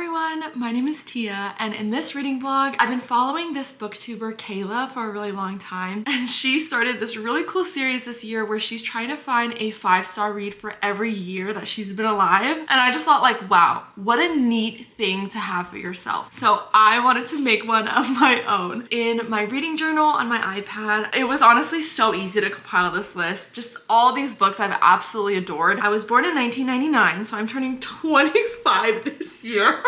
everyone, my name is Tia, and in this reading vlog, I've been following this booktuber Kayla for a really long time, and she started this really cool series this year where she's trying to find a 5-star read for every year that she's been alive, and I just thought like, wow, what a neat thing to have for yourself. So I wanted to make one of my own. In my reading journal on my iPad, it was honestly so easy to compile this list. Just all these books I've absolutely adored. I was born in 1999, so I'm turning 25 this year.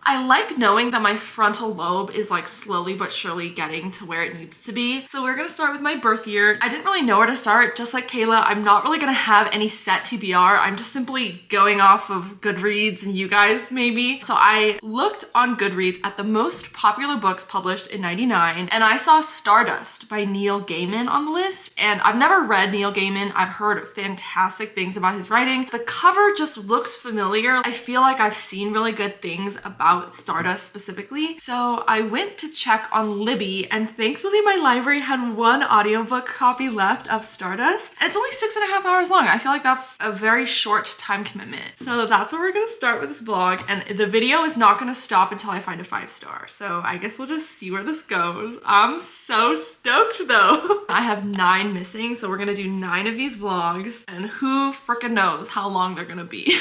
I like knowing that my frontal lobe is like slowly but surely getting to where it needs to be. So we're gonna start with my birth year. I didn't really know where to start. Just like Kayla, I'm not really gonna have any set TBR. I'm just simply going off of Goodreads and you guys maybe. So I looked on Goodreads at the most popular books published in '99, and I saw Stardust by Neil Gaiman on the list. And I've never read Neil Gaiman. I've heard fantastic things about his writing. The cover just looks familiar. I feel like I've seen really good things about Stardust specifically. So I went to check on Libby, and thankfully my library had one audiobook copy left of Stardust. And it's only 6.5 hours long. I feel like that's a very short time commitment. So that's where we're gonna start with this vlog, and the video is not gonna stop until I find a 5-star. So I guess we'll just see where this goes. I'm so stoked though. I have 9 missing, so we're gonna do 9 of these vlogs, and who frickin' knows how long they're gonna be.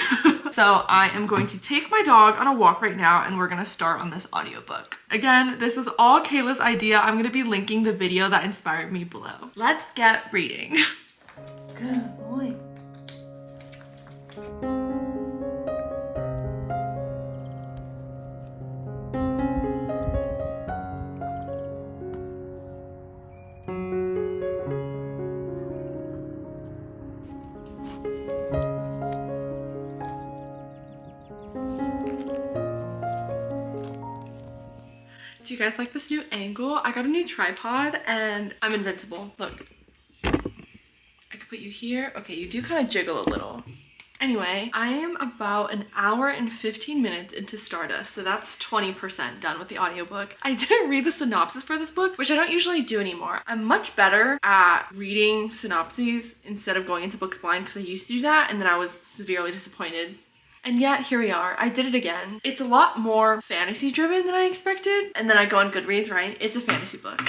So I am going to take my dog on a walk right now, and we're gonna start on this audiobook. Again, this is all Kayla's idea. I'm gonna be linking the video that inspired me below. Let's get reading. Good boy. Do you guys like this new angle? I got a new tripod and I'm invincible. Look, I could put you here. Okay, you do kind of jiggle a little. Anyway, I am about an hour and 15 minutes into Stardust, so that's 20% done with the audiobook. I didn't read the synopsis for this book, which I don't usually do anymore. I'm much better at reading synopses instead of going into books blind, because I used to do that and then I was severely disappointed. And yet here we are. I did it again. It's a lot more fantasy driven than I expected. And then I go on Goodreads, right? It's a fantasy book.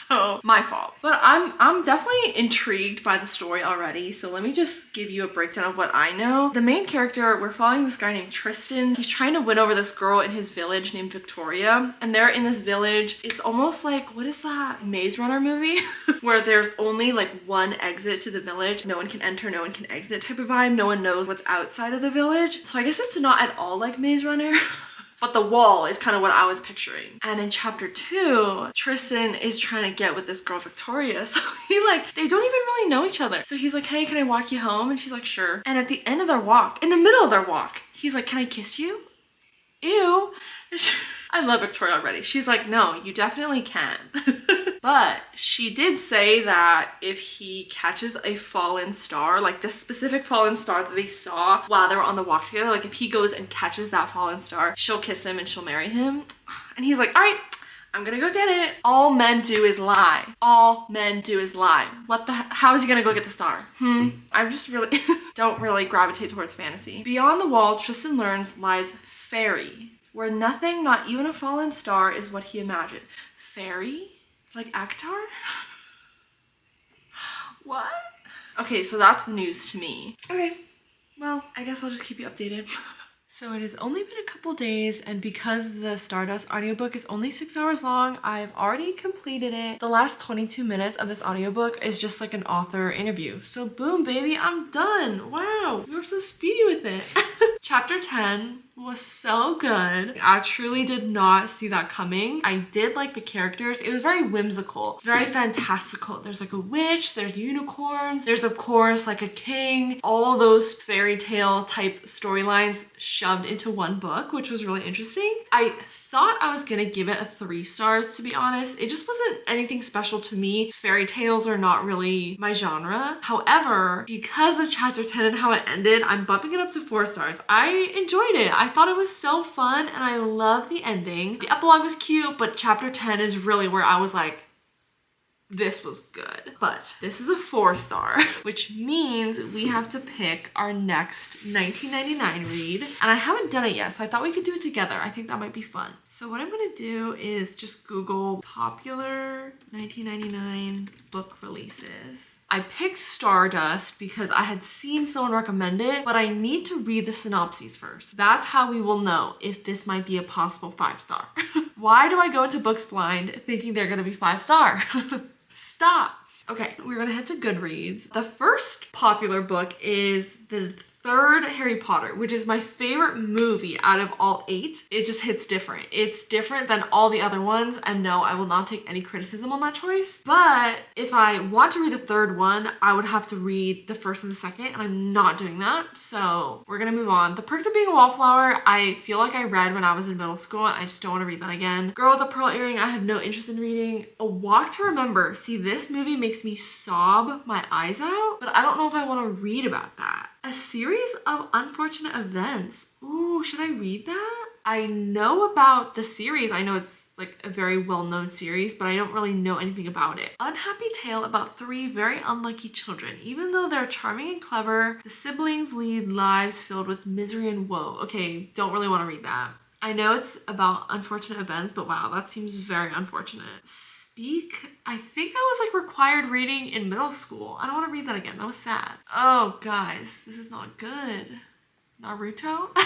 So my fault. But I'm definitely intrigued by the story already. So let me just give you a breakdown of what I know. The main character, we're following this guy named Tristan. He's trying to win over this girl in his village named Victoria. And they're in this village. It's almost like, what is that Maze Runner movie? Where there's only like one exit to the village. No one can enter, no one can exit type of vibe. No one knows what's outside of the village. So I guess it's not at all like Maze Runner. But the wall is kind of what I was picturing. And in chapter 2, Tristan is trying to get with this girl, Victoria. So they don't even really know each other. So he's like, hey, can I walk you home? And she's like, sure. And at the end of their walk, in the middle of their walk, he's like, can I kiss you? Ew. I love Victoria already. She's like, no, you definitely can. But she did say that if he catches a fallen star, like the specific fallen star that they saw while they were on the walk together, like if he goes and catches that fallen star, she'll kiss him and she'll marry him. And he's like, all right, I'm gonna go get it. All men do is lie. All men do is lie. How is he gonna go get the star? I'm just really, don't really gravitate towards fantasy. Beyond the wall, Tristan learns lies fairy, where nothing, not even a fallen star, is what he imagined. Fairy? Like Akatar? What? Okay, so that's news to me. Okay, well, I guess I'll just keep you updated. So it has only been a couple days, and because the Stardust audiobook is only 6 hours long, I've already completed it. The last 22 minutes of this audiobook is just like an author interview. So boom, baby, I'm done. Wow, you were so speedy with it. Chapter 10 was so good. I truly did not see that coming. I did like the characters. It was very whimsical, very fantastical. There's like a witch, there's unicorns, there's of course like a king, all those fairy tale type storylines shoved into one book, which was really interesting. I thought I was gonna give it a 3 stars, to be honest. It just wasn't anything special to me. Fairy tales are not really my genre. However, because of chapter 10 and how it ended, I'm bumping it up to 4 stars. I enjoyed it. I thought it was so fun and I love the ending. The epilogue was cute, but chapter 10 is really where I was like, This was good. But this is a 4-star, which means we have to pick our next 1999 read. And I haven't done it yet, so I thought we could do it together. I think that might be fun. So what I'm gonna do is just Google popular 1999 book releases. I picked Stardust because I had seen someone recommend it, but I need to read the synopses first. That's how we will know if this might be a possible 5-star. Why do I go into books blind thinking they're gonna be 5-star? Stop. Okay, we're gonna head to Goodreads. The first popular book is the third Harry Potter, which is my favorite movie out of all 8. It just hits different. It's different than all the other ones, and no, I will not take any criticism on that choice. But if I want to read the third one, I would have to read the first and the second, and I'm not doing that. So we're gonna move on. The Perks of Being a Wallflower, I feel like I read when I was in middle school, and I just don't want to read that again. Girl with a Pearl Earring, I have no interest in reading. A Walk to Remember. See, this movie makes me sob my eyes out, but I don't know if I want to read about that. A Series of Unfortunate Events. Ooh, should I read that? I know about the series. I know it's like a very well-known series, but I don't really know anything about it. Unhappy tale about 3 very unlucky children. Even though they're charming and clever, the siblings lead lives filled with misery and woe. Okay, don't really want to read that. I know it's about unfortunate events, but wow, that seems very unfortunate. Speak, I think that was like required reading in middle school. I don't want to read that again. That was sad. Oh, guys, this is not good. Naruto?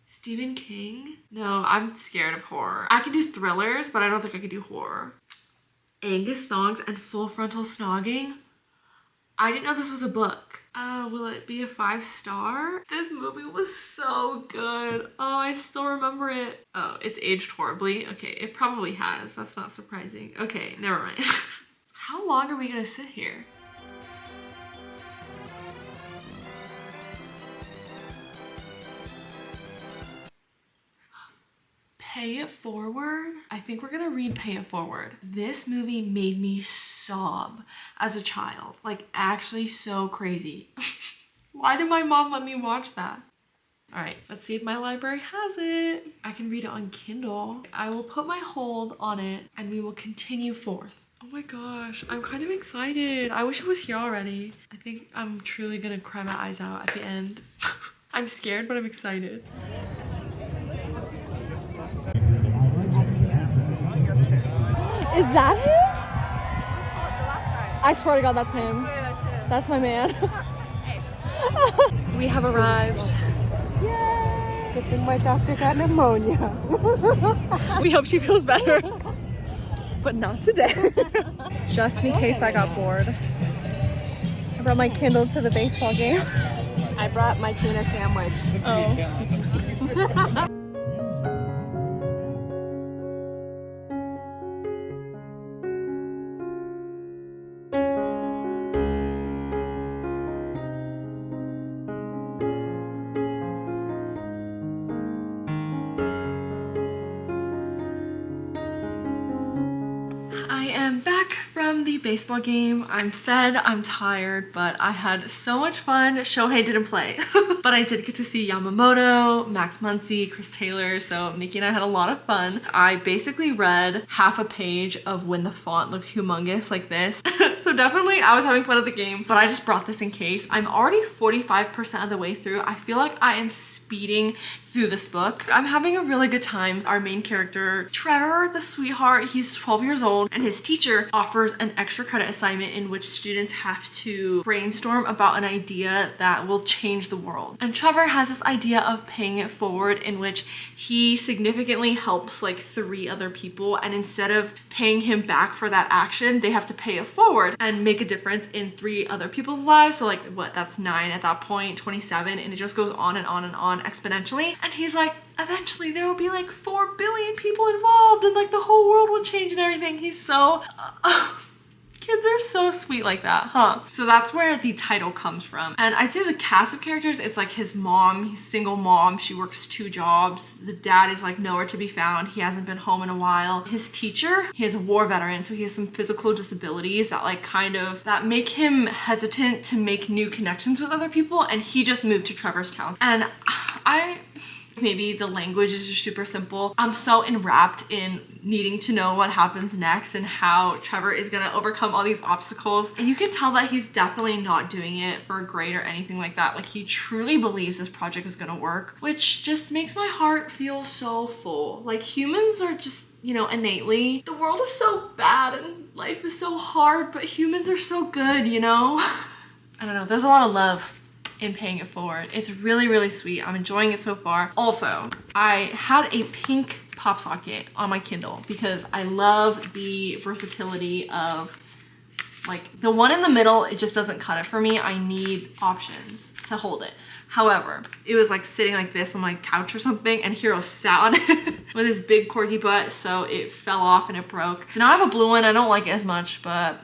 Stephen King? No, I'm scared of horror. I can do thrillers, but I don't think I can do horror. Angus Thongs and Full Frontal Snogging? I didn't know this was a book. Will it be a 5-star? This movie was so good. Oh, I still remember it. Oh, it's aged horribly. Okay, it probably has. That's not surprising. Okay, never mind. How long are we gonna sit here? Pay It Forward? I think we're gonna read Pay It Forward. This movie made me sob as a child. Like, actually so crazy. Why did my mom let me watch that? All right, let's see if my library has it. I can read it on Kindle. I will put my hold on it and we will continue forth. Oh my gosh, I'm kind of excited. I wish it was here already. I think I'm truly gonna cry my eyes out at the end. I'm scared, but I'm excited. Is that him? I swear to God, that's him. That's my man. We have arrived. Yay! Good thing my doctor got pneumonia. We hope she feels better. But not today. Just in case I got bored. I brought my Kindle to the baseball game. I brought my tuna sandwich. Oh. I am back from the baseball game. I'm fed, I'm tired, but I had so much fun. Shohei didn't play, but I did get to see Yamamoto, Max Muncy, Chris Taylor, so Nikki and I had a lot of fun. I basically read half a page of When the Font Looks Humongous like this. So definitely I was having fun at the game, but I just brought this in case. I'm already 45% of the way through. I feel like I am speeding through this book. I'm having a really good time. Our main character, Trevor, the sweetheart, he's 12 years old and his teacher offers an extra credit assignment in which students have to brainstorm about an idea that will change the world. And Trevor has this idea of paying it forward in which he significantly helps like 3 other people, and instead of paying him back for that action, they have to pay it forward and make a difference in 3 other people's lives. So like what, that's 9 at that point, 27, and it just goes on and on and on exponentially. And he's like, eventually there will be like 4 billion people involved and like the whole world will change and everything. He's so kids are so sweet like that, huh? So that's where the title comes from. And I'd say the cast of characters, it's like his mom, he's single mom, she works 2 jobs. The dad is like nowhere to be found. He hasn't been home in a while. His teacher, he is a war veteran, so he has some physical disabilities that like that make him hesitant to make new connections with other people. And he just moved to Trevor's town. And Maybe the language is just super simple. I'm so enwrapped in needing to know what happens next and how Trevor is gonna overcome all these obstacles. And you can tell that he's definitely not doing it for a grade or anything like that. Like, he truly believes this project is gonna work, which just makes my heart feel so full. Like, humans are just, you know, innately, the world is so bad and life is so hard, but humans are so good, you know? I don't know, there's a lot of love in paying it forward. It's really, really sweet. I'm enjoying it so far. Also, I had a pink pop socket on my Kindle because I love the versatility of, like, the one in the middle, it just doesn't cut it for me. I need options to hold it. However, it was like sitting like this on my couch or something, and Hero sat on it with his big corky butt, so it fell off and it broke. Now I have a blue one. I don't like it as much, but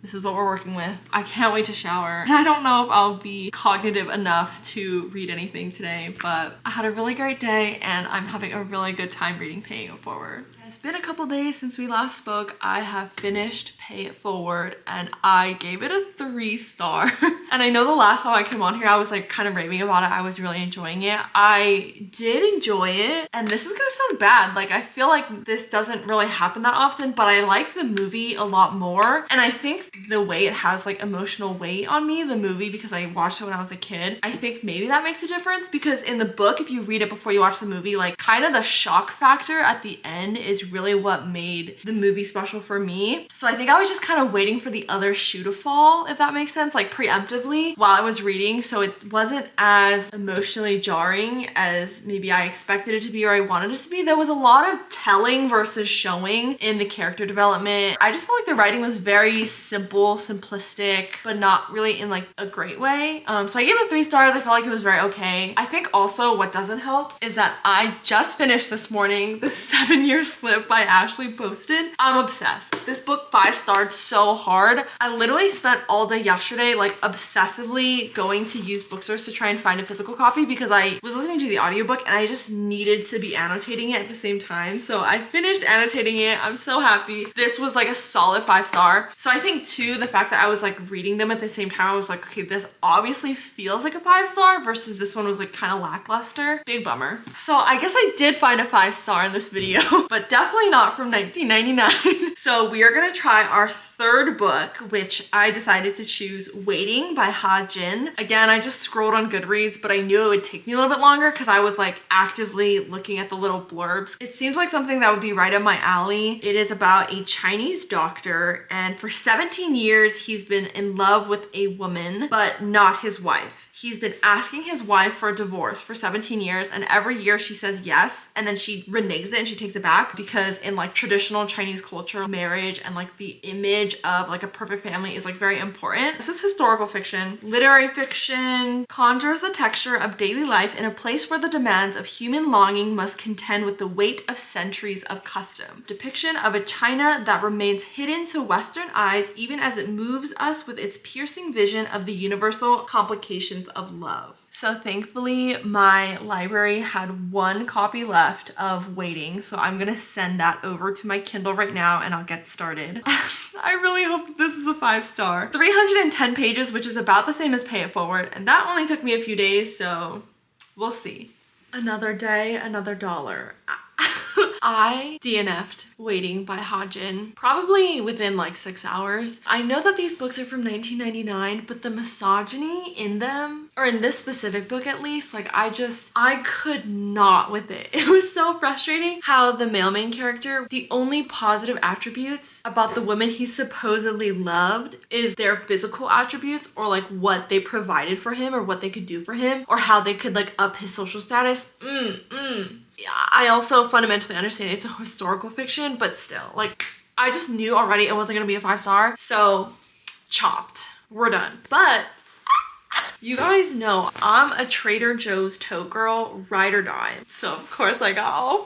this is what we're working with. I can't wait to shower. I don't know if I'll be cognitive enough to read anything today, but I had a really great day and I'm having a really good time reading Paying It Forward. It's been a couple days since we last spoke. I have finished Pay It Forward and I gave it a 3-star. And I know the last time I came on here, I was like kind of raving about it. I was really enjoying it. I did enjoy it. And this is gonna sound bad. Like, I feel like this doesn't really happen that often, but I like the movie a lot more. And I think the way it has like emotional weight on me, the movie, because I watched it when I was a kid, I think maybe that makes a difference, because in the book, if you read it before you watch the movie, like kind of the shock factor at the end is really what made the movie special for me. So I think I was just kind of waiting for the other shoe to fall, if that makes sense, like preemptively while I was reading, so it wasn't as emotionally jarring as maybe I expected it to be or I wanted it to be. There was a lot of telling versus showing in the character development. I just felt like the writing was very simple, simplistic, but not really in like a great way. So I gave it 3 stars. I felt like it was very okay. I think also what doesn't help is that I just finished this morning the 7-Year Slip by Ashley Poston. I'm obsessed. This book 5-starred so hard. I literally spent all day yesterday like obsessively going to used bookstores to try and find a physical copy because I was listening to the audiobook and I just needed to be annotating it at the same time. So I finished annotating it. I'm so happy. This was like a solid 5-star. So I think too, the fact that I was like reading them at the same time, I was like, okay, this obviously feels like a 5-star versus this one was like kind of lackluster. Big bummer. So I guess I did find a 5-star in this video, but definitely not from 1999. So we are gonna try our 3rd book, which I decided to choose Waiting by Ha Jin. Again, I just scrolled on Goodreads, but I knew it would take me a little bit longer because I was like actively looking at the little blurbs. It seems like something that would be right up my alley. It is about a Chinese doctor, and for 17 years, he's been in love with a woman, but not his wife. He's been asking his wife for a divorce for 17 years, and every year she says yes, and then she reneges it and she takes it back because in like traditional Chinese culture, marriage and like the image of like a perfect family is like very important. This is historical fiction. Literary fiction conjures the texture of daily life in a place where the demands of human longing must contend with the weight of centuries of custom. Depiction of a China that remains hidden to Western eyes even as it moves us with its piercing vision of the universal complications of love. So thankfully my library had 1 copy left of Waiting, so I'm gonna send that over to my Kindle right now and I'll get started. I really hope that this is a 5-star. 310 pages, which is about the same as Pay It Forward, and that only took me a few days, so we'll see. Another day, another dollar. I DNF'd Waiting by Ha Jin probably within like 6 hours. I know that these books are from 1999, but the misogyny in them, or in this specific book at least, like I could not with it. It was so frustrating how the male main character, the only positive attributes about the women he supposedly loved is their physical attributes or like what they provided for him or what they could do for him or how they could like up his social status. I also fundamentally understand it's a historical fiction, but still, like, I just knew already it wasn't gonna be a 5-star, so chopped. We're done. But you guys know I'm a Trader Joe's tote girl, ride or die. So of course I got all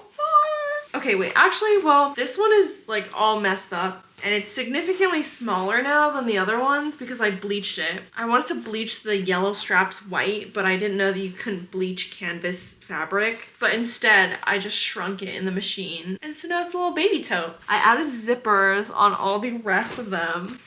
5. Okay, wait, actually, well, this one is like all messed up. And it's significantly smaller now than the other ones because I bleached it. I wanted to bleach the yellow straps white, but I didn't know that you couldn't bleach canvas fabric. But instead, I just shrunk it in the machine. And so now it's a little baby tote. I added zippers on all the rest of them.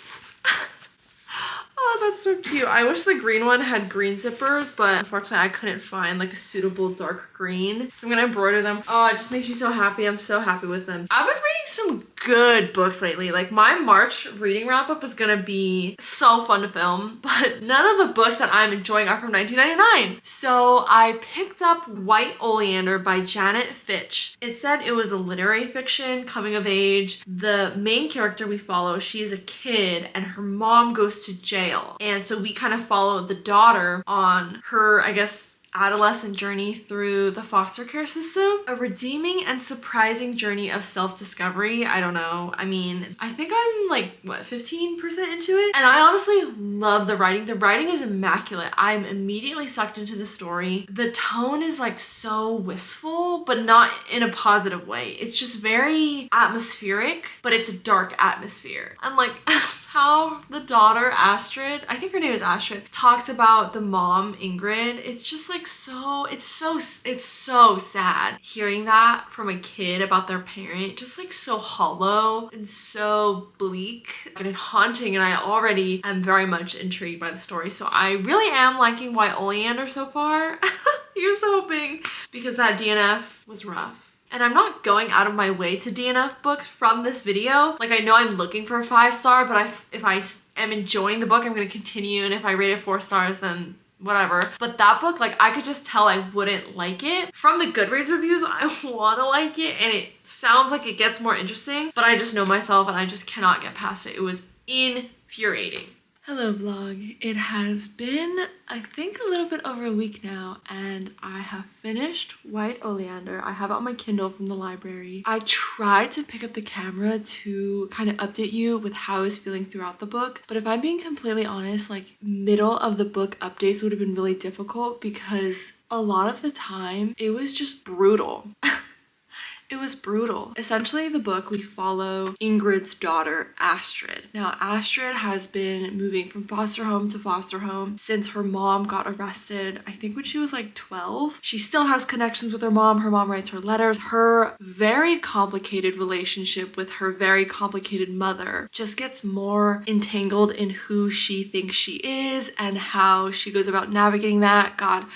Oh, that's so cute. I wish the green one had green zippers, but unfortunately I couldn't find like a suitable dark green. So I'm gonna embroider them. Oh, it just makes me so happy. I'm so happy with them. I've been reading some good books lately. Like my March reading wrap up is gonna be so fun to film, but none of the books that I'm enjoying are from 1999. So I picked up White Oleander by Janet Fitch. It said it was a literary fiction, coming of age. The main character we follow, she's a kid and her mom goes to jail. And so we kind of follow the daughter on her, I guess, adolescent journey through the foster care system. A redeeming and surprising journey of self-discovery. I don't know. I mean, I think I'm like, what, 15% into it? And I honestly love the writing. The writing is immaculate. I'm immediately sucked into the story. The tone is like so wistful, but not in a positive way. It's just very atmospheric, but it's a dark atmosphere. And like, how the daughter Astrid, I think her name is Astrid, talks about the mom Ingrid. It's just like it's so sad hearing that from a kid about their parent. Just like so hollow and so bleak and haunting, and I already am very much intrigued by the story. So I really am liking White Oleander so far. Here's hoping, because that DNF was rough. And I'm not going out of my way to DNF books from this video. Like, I know I'm looking for a 5-star, but if I am enjoying the book, I'm gonna continue. And if I rate it 4 stars, then whatever. But that book, like, I could just tell I wouldn't like it. From the Goodreads reviews, I wanna like it, and it sounds like it gets more interesting, but I just know myself and I just cannot get past it. It was infuriating. Hello vlog. It has been, I think, a little bit over a week now, and I have finished White Oleander. I have it on my Kindle from the library. I tried to pick up the camera to kind of update you with how I was feeling throughout the book, but if I'm being completely honest, like, middle of the book updates would have been really difficult because a lot of the time it was just brutal. It was brutal. Essentially, the book, we follow Ingrid's daughter, Astrid. Now, Astrid has been moving from foster home to foster home since her mom got arrested, I think when she was like 12. She still has connections with her mom. Her mom writes her letters. Her very complicated relationship with her very complicated mother just gets more entangled in who she thinks she is and how she goes about navigating that. God,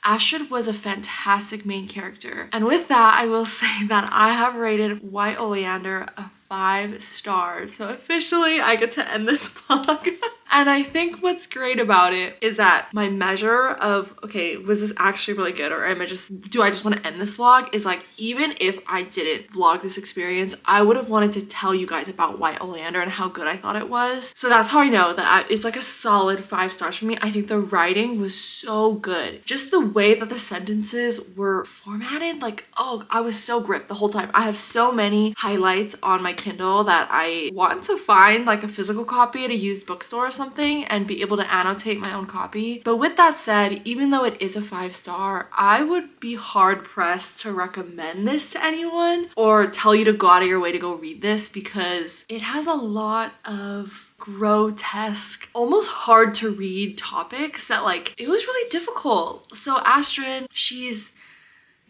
Astrid was a fantastic main character. And with that, I will say that I have rated White Oleander a 5 stars. So officially, I get to end this vlog. And I think what's great about it is that my measure of, okay, was this actually really good, or do I just want to end this vlog, is like, even if I didn't vlog this experience, I would have wanted to tell you guys about White Oleander and how good I thought it was. So that's how I know that it's like a solid 5 stars for me. I think the writing was so good. Just the way that the sentences were formatted, like, oh, I was so gripped the whole time. I have so many highlights on my Kindle that I want to find like a physical copy at a used bookstore or something and be able to annotate my own copy. But with that said, even though it is a 5-star, I would be hard pressed to recommend this to anyone or tell you to go out of your way to go read this, because it has a lot of grotesque, almost hard to read topics that, like, it was really difficult. So Astrid, she's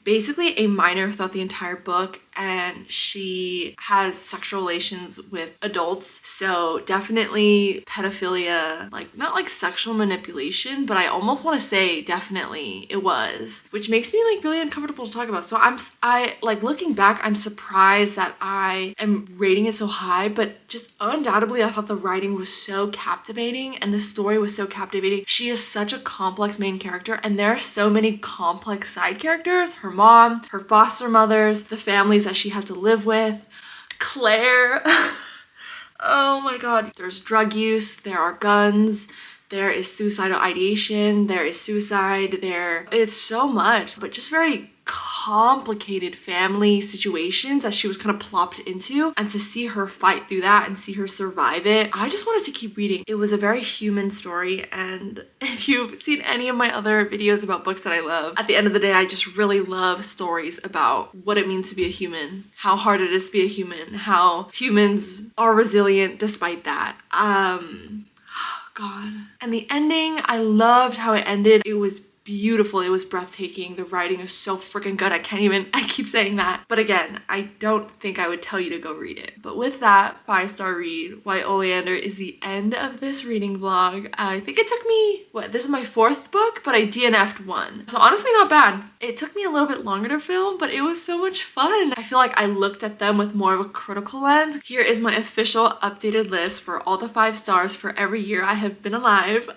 basically a minor throughout the entire book, and she has sexual relations with adults. So definitely pedophilia, like not like sexual manipulation, but I almost want to say definitely it was, which makes me like really uncomfortable to talk about. So I like, looking back, I'm surprised that I am rating it so high, but just undoubtedly I thought the writing was so captivating and the story was so captivating. She is such a complex main character, and there are so many complex side characters. Her mom, her foster mothers, the families that she had to live with, Claire. Oh my god. There's drug use, there are guns, there is suicidal ideation, there is suicide, it's so much, but just very complicated family situations that she was kind of plopped into, and to see her fight through that and see her survive it, I just wanted to keep reading. It was a very human story, and if you've seen any of my other videos about books that I love, at the end of the day, I just really love stories about what it means to be a human, how hard it is to be a human, how humans are resilient despite that. God. And the ending, I loved how it ended. It was beautiful. It was breathtaking. The writing is so freaking good. I keep saying that. But again, I don't think I would tell you to go read it. But with that 5-star read, White Oleander is the end of this reading vlog. I think it took me, this is my 4th book, but I DNF'd one. So honestly, not bad. It took me a little bit longer to film, but it was so much fun. I feel like I looked at them with more of a critical lens. Here is my official updated list for all the 5 stars for every year I have been alive.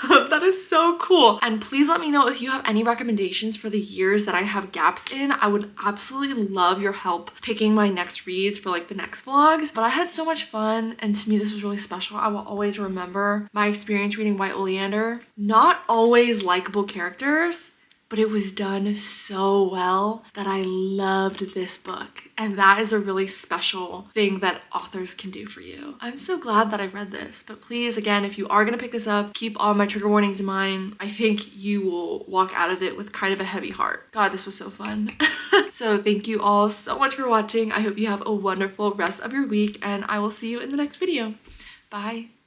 That is so cool. And please let me know if you have any recommendations for the years that I have gaps in. I would absolutely love your help picking my next reads for like the next vlogs. But I had so much fun, and to me this was really special. I will always remember my experience reading White Oleander. Not always likable characters, but it was done so well that I loved this book. And that is a really special thing that authors can do for you. I'm so glad that I read this, but please, again, if you are gonna pick this up, keep all my trigger warnings in mind. I think you will walk out of it with kind of a heavy heart. God, this was so fun. So thank you all so much for watching. I hope you have a wonderful rest of your week, and I will see you in the next video. Bye.